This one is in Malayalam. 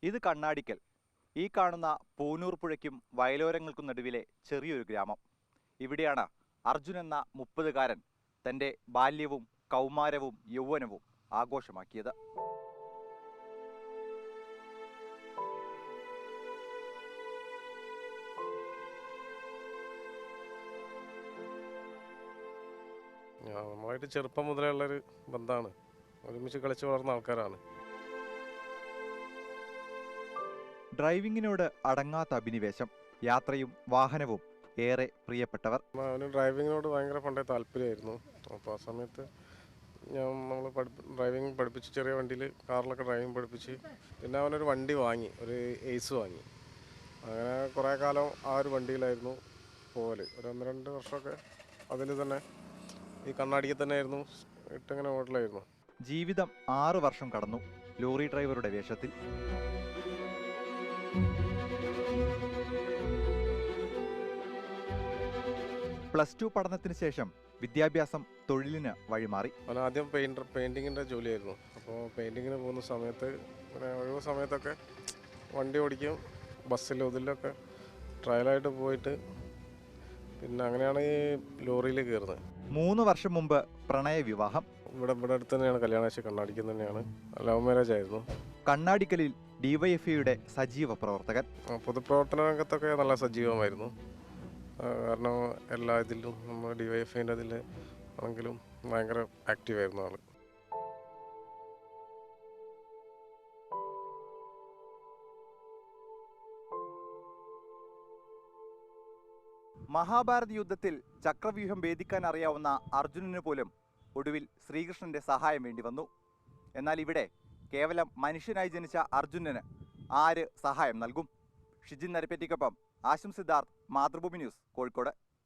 ഇത് കണ്ണാടിക്കൽ. ഈ കാണുന്ന പൂനൂർ പുഴയ്ക്കും വയലോരങ്ങൾക്കും നടുവിലെ ചെറിയൊരു ഗ്രാമം. ഇവിടെയാണ് അർജുൻ എന്ന 30-കാരൻ തൻ്റെ ബാല്യവും കൗമാരവും യൗവനവും ആഘോഷമാക്കിയത്. നമ്മളായിട്ട് ചെറുപ്പം മുതലേ ഉള്ളൊരു ബന്ധമാണ്. ഒരുമിച്ച് കളിച്ച് വളർന്ന ആൾക്കാരാണ്. ഡ്രൈവിങ്ങിനോട് അടങ്ങാത്ത അഭിനിവേശം, യാത്രയും വാഹനവും ഏറെ പ്രിയപ്പെട്ടവർ. അവന് ഡ്രൈവിങ്ങിനോട് ഭയങ്കര പണ്ടേ താല്പര്യമായിരുന്നു. അപ്പോൾ ആ സമയത്ത് നമ്മൾ ഡ്രൈവിംഗ് പഠിപ്പിച്ച്, ചെറിയ വണ്ടിയിൽ കാറിലൊക്കെ ഡ്രൈവിംഗ് പഠിപ്പിച്ച്. പിന്നെ അവനൊരു വണ്ടി വാങ്ങി, ഒരു എയ്സ് വാങ്ങി. അങ്ങനെ കുറേ കാലം ആ ഒരു വണ്ടിയിലായിരുന്നു പോകല്. ഒരു 1-2 വർഷമൊക്കെ അതിൽ തന്നെ, ഈ കണ്ണാടിക്ക് തന്നെ ആയിരുന്നു, ഇട്ടിങ്ങനെ ഓടലായിരുന്നു. ജീവിതം 6 വർഷം കടന്നു ലോറി ഡ്രൈവറുടെ വേഷത്തിൽ. +2 പഠനത്തിന് ശേഷം വിദ്യാഭ്യാസം തൊഴിലിന് വഴിമാറി. അവൻ ആദ്യം പെയിൻറ്റിങ്ങിൻ്റെ ജോലിയായിരുന്നു. അപ്പോൾ പെയിൻറ്റിങ്ങിന് പോകുന്ന സമയത്ത്, ഒഴിവ് സമയത്തൊക്കെ വണ്ടി ഓടിക്കും, ബസ്സിലും ഇതിലൊക്കെ ട്രയലായിട്ട് പോയിട്ട്, പിന്നെ അങ്ങനെയാണ് ഈ ലോറിയിൽ കയറുന്നത്. 3 വർഷം മുമ്പ് പ്രണയ വിവാഹം. ഇവിടെ അടുത്ത് തന്നെയാണ് കല്യാണാഴ്ച, കണ്ണാടിക്ക് തന്നെയാണ്. ലവ് മാരേജ് ആയിരുന്നു. കണ്ണാടിക്കലിൽ DYFIയുടെ സജീവ പ്രവർത്തകൻ. പൊതുപ്രവർത്തന രംഗത്തൊക്കെ നല്ല സജീവമായിരുന്നു. കാരണം എല്ലാ ഇതിലും നമ്മൾ DYFIൻ്റെ ഇതിൽ ആണെങ്കിലും ഭയങ്കര ആക്റ്റീവായിരുന്നു ആൾ. മഹാഭാരത യുദ്ധത്തിൽ ചക്രവ്യൂഹം ഭേദിക്കാൻ അറിയാവുന്ന അർജുനന് പോലും ഒടുവിൽ ശ്രീകൃഷ്ണന്റെ സഹായം വേണ്ടി വന്നു. എന്നാൽ ഇവിടെ കേവലം മനുഷ്യനായി ജനിച്ച അർജുനന് ആര് സഹായം നൽകും? ഷിജിൻ നരപ്പറ്റിക്കൊപ്പം ആശം സിദ്ധാർത്ഥ്, മാതൃഭൂമി ന്യൂസ്, കോഴിക്കോട്.